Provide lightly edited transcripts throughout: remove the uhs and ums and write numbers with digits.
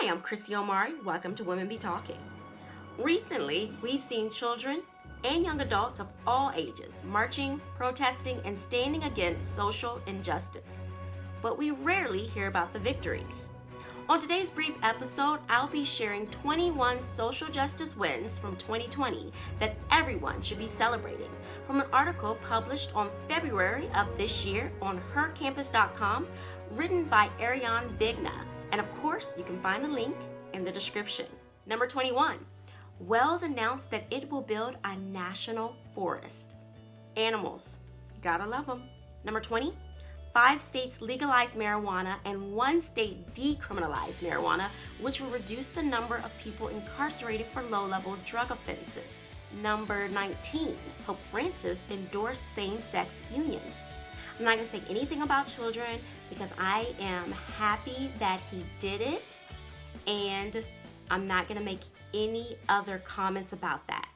Hi, I'm Chrissy Omari. Welcome to Women Be Talking. Recently, we've seen children and young adults of all ages marching, protesting, and standing against social injustice. But we rarely hear about the victories. On today's brief episode, I'll be sharing 21 social justice wins from 2020 that everyone should be celebrating from an article published on February of this year on hercampus.com, written by Ariane Vigna. And of course, you can find the link in the description. Number 21, Wells announced that it will build a national forest. Animals, gotta love them. Number 20, 5 states legalized marijuana and 1 state decriminalized marijuana, which will reduce the number of people incarcerated for low-level drug offenses. Number 19, Pope Francis endorsed same-sex unions. I'm not going to say anything about children because I am happy that he did it, and I'm not going to make any other comments about that.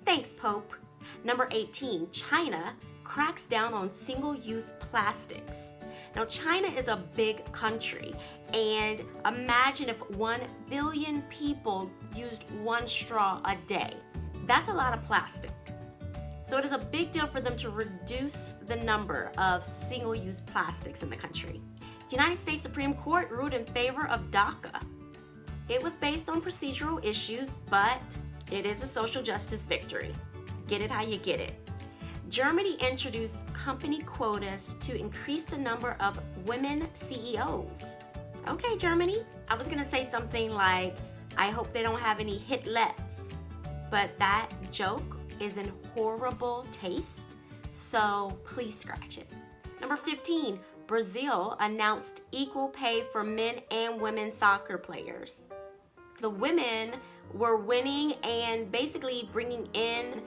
Thanks, Pope. Number 18, China cracks down on single-use plastics. Now, China is a big country, and imagine if 1 billion people used 1 straw a day. That's a lot of plastic. So it is a big deal for them to reduce the number of single-use plastics in the country. The United States Supreme Court ruled in favor of DACA. It was based on procedural issues, but it is a social justice victory. Get it how you get it. Germany introduced company quotas to increase the number of women CEOs. Okay, Germany. I was gonna say something like, I hope they don't have any hitlets, but that joke is in horrible taste, so please scratch it. Number 15, Brazil announced equal pay for men and women soccer players. The women were winning and basically bringing in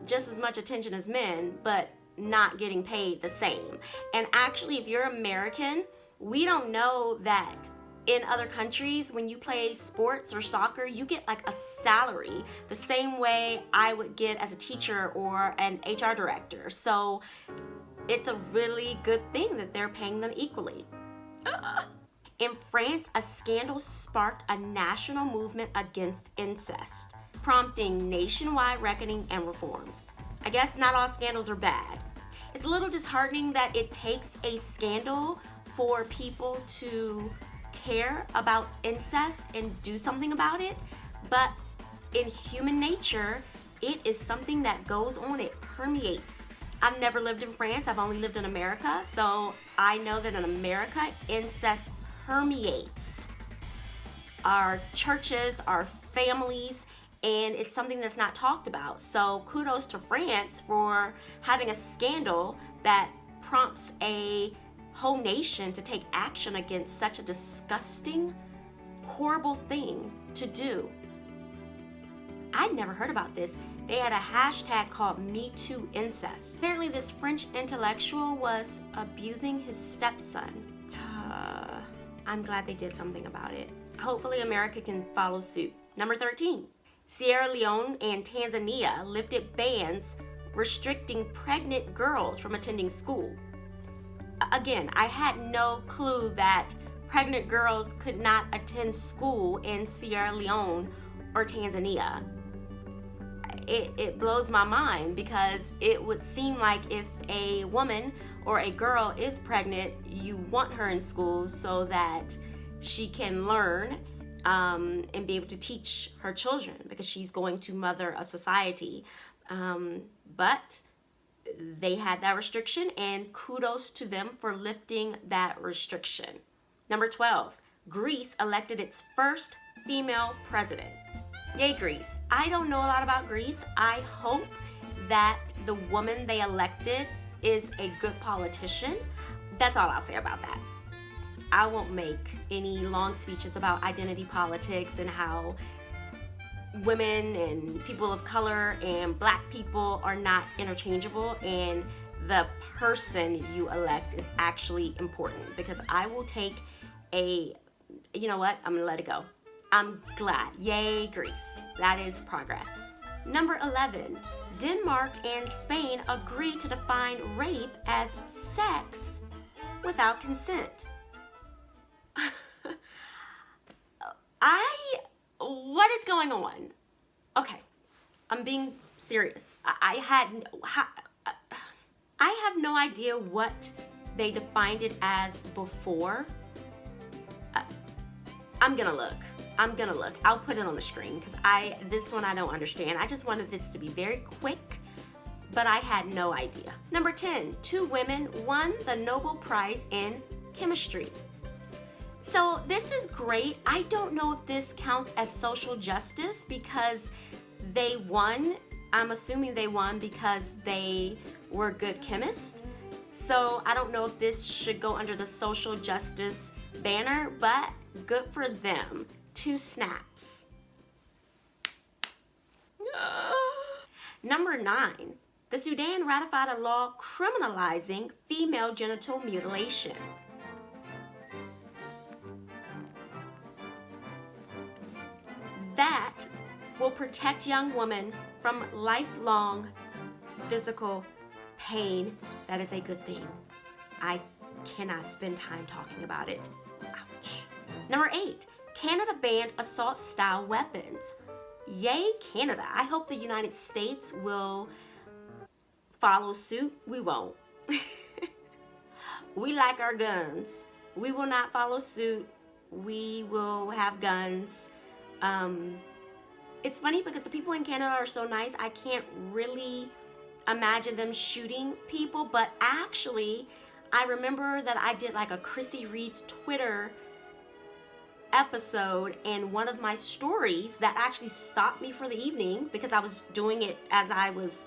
just as much attention as men, but not getting paid the same. And actually, if you're American, we don't know that in other countries, when you play sports or soccer, you get like a salary the same way I would get as a teacher or an HR director. So it's a really good thing that they're paying them equally. In France, a scandal sparked a national movement against incest, prompting nationwide reckoning and reforms. I guess not all scandals are bad. It's a little disheartening that it takes a scandal for people to care about incest and do something about it, but in human nature, it is something that goes on, it permeates. I've never lived in France, I've only lived in America, so I know that in America, incest permeates our churches, our families, and it's something that's not talked about. So kudos to France for having a scandal that prompts a whole nation to take action against such a disgusting, horrible thing to do. I'd never heard about this. They had a hashtag called #MeTooIncest. Apparently this French intellectual was abusing his stepson. I'm glad they did something about it. Hopefully America can follow suit. Number 13, Sierra Leone and Tanzania lifted bans restricting pregnant girls from attending school. Again, I had no clue that pregnant girls could not attend school in Sierra Leone or Tanzania. It blows my mind because it would seem like if a woman or a girl is pregnant, you want her in school so that she can learn and be able to teach her children because she's going to mother a society. But they had that restriction, and kudos to them for lifting that restriction. Number 12, Greece elected its first female president. Yay, Greece. I don't know a lot about Greece. I hope that the woman they elected is a good politician. That's all I'll say about that. I won't make any long speeches about identity politics and how women and people of color and black people are not interchangeable, and the person you elect is actually important, because I will take you know what, I'm gonna let it go. I'm glad. Yay, Greece. That is progress. Number 11, Denmark and Spain agreed to define rape as sex without consent. What is going on? Okay, I'm being serious. I have no idea what they defined it as before. I'm gonna look. I'll put it on the screen because this one I don't understand. I just wanted this to be very quick, but I had no idea. Number 10, 2 women won the Nobel Prize in chemistry. So this is great. I don't know if this counts as social justice because they won. I'm assuming they won because they were good chemists. So I don't know if this should go under the social justice banner, but good for them. 2 snaps. Number 9, the Sudan ratified a law criminalizing female genital mutilation. That will protect young women from lifelong physical pain. That is a good thing. I cannot spend time talking about it. Ouch. Number 8, Canada banned assault-style weapons. Yay, Canada. I hope the United States will follow suit. We won't. We like our guns. We will not follow suit. We will have guns. It's funny because the people in Canada are so nice, I can't really imagine them shooting people, but actually, I remember that I did like a Chrissy Reads Twitter episode, and one of my stories that actually stopped me for the evening because I was doing it as I was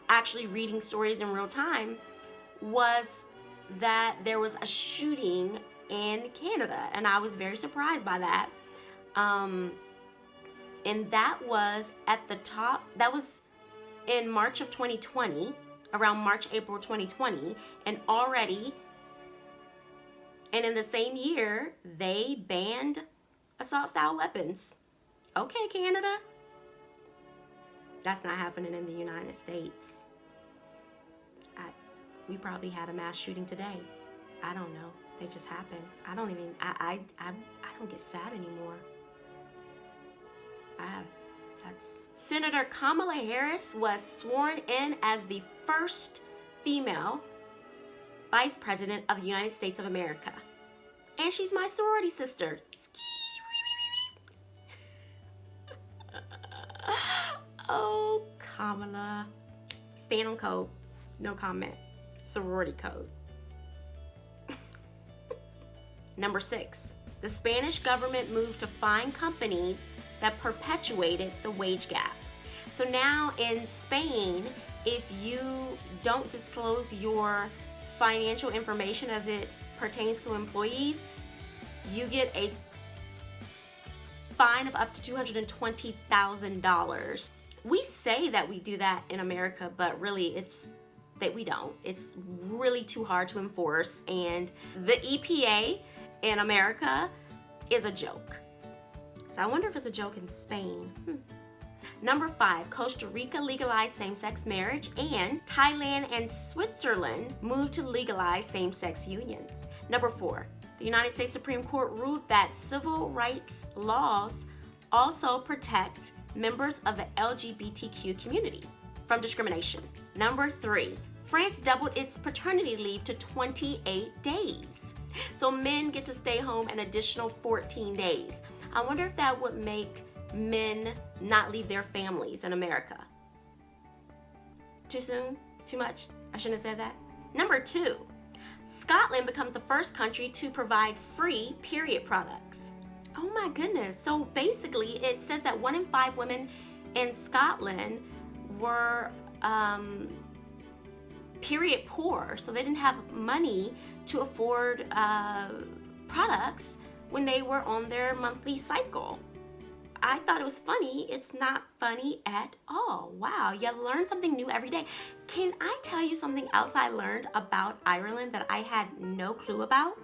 actually reading stories in real time, was that there was a shooting in Canada, and I was very surprised by that. And that was at the top, that was in March of 2020, around March, April 2020, and in the same year, they banned assault-style weapons. Okay, Canada. That's not happening in the United States. We probably had a mass shooting today. I don't know. They just happened. I don't get sad anymore. Senator Kamala Harris was sworn in as the first female Vice President of the United States of America. And she's my sorority sister. Oh, Kamala. Stand on code. No comment. Sorority code. Number 6. The Spanish government moved to fine companies that perpetuated the wage gap. So now in Spain, if you don't disclose your financial information as it pertains to employees, you get a fine of up to $220,000. We say that we do that in America, but really it's that we don't. It's really too hard to enforce, and the EPA in America is a joke. So I wonder if it's a joke in Spain. Number 5, Costa Rica legalized same-sex marriage, and Thailand and Switzerland moved to legalize same-sex unions. Number 4, the United States Supreme Court ruled that civil rights laws also protect members of the LGBTQ community from discrimination. Number 3, France doubled its paternity leave to 28 days. So men get to stay home an additional 14 days. I wonder if that would make men not leave their families in America. Too soon? Too much? I shouldn't have said that. Number 2, Scotland becomes the first country to provide free period products. Oh my goodness. So basically it says that 1 in 5 women in Scotland were period poor, so they didn't have money to afford products when they were on their monthly cycle. I thought it was funny. It's not funny at all. Wow, you learn something new every day. Can I tell you something else I learned about Ireland that I had no clue about?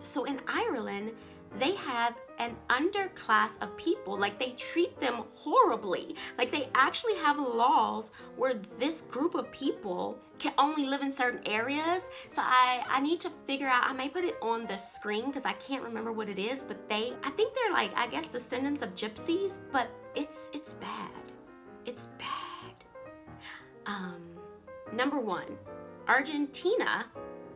So in Ireland, they have an underclass of people. Like, they treat them horribly. Like, they actually have laws where this group of people can only live in certain areas. So I need to figure out, I may put it on the screen because I can't remember what it is, but I think they're like, I guess, descendants of gypsies, but it's bad. It's bad. Number 1, Argentina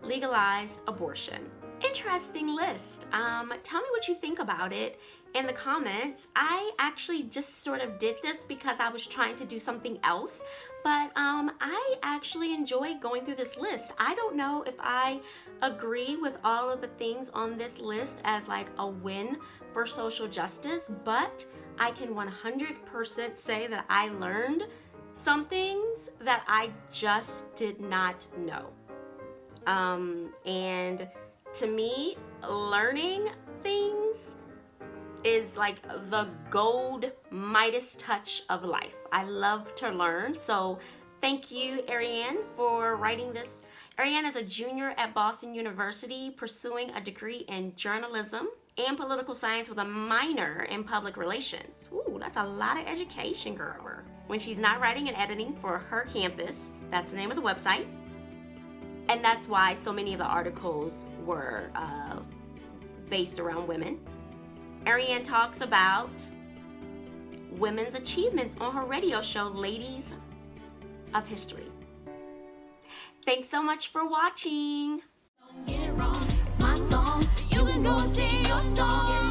legalized abortion. Interesting list. Tell me what you think about it in the comments. I actually just sort of did this because I was trying to do something else, but I actually enjoy going through this list. I don't know if I agree with all of the things on this list as like a win for social justice, but I can 100% say that I learned some things that I just did not know. And to me, learning things is like the gold Midas touch of life. I love to learn. So thank you, Ariane, for writing this. Ariane is a junior at Boston University, pursuing a degree in journalism and political science with a minor in public relations. Ooh, that's a lot of education, girl. When she's not writing and editing for her campus, that's the name of the website. And that's why so many of the articles were based around women. Ariane talks about women's achievements on her radio show, Ladies of History. Thanks so much for watching. Don't get it wrong, it's my song. You can go and sing your song.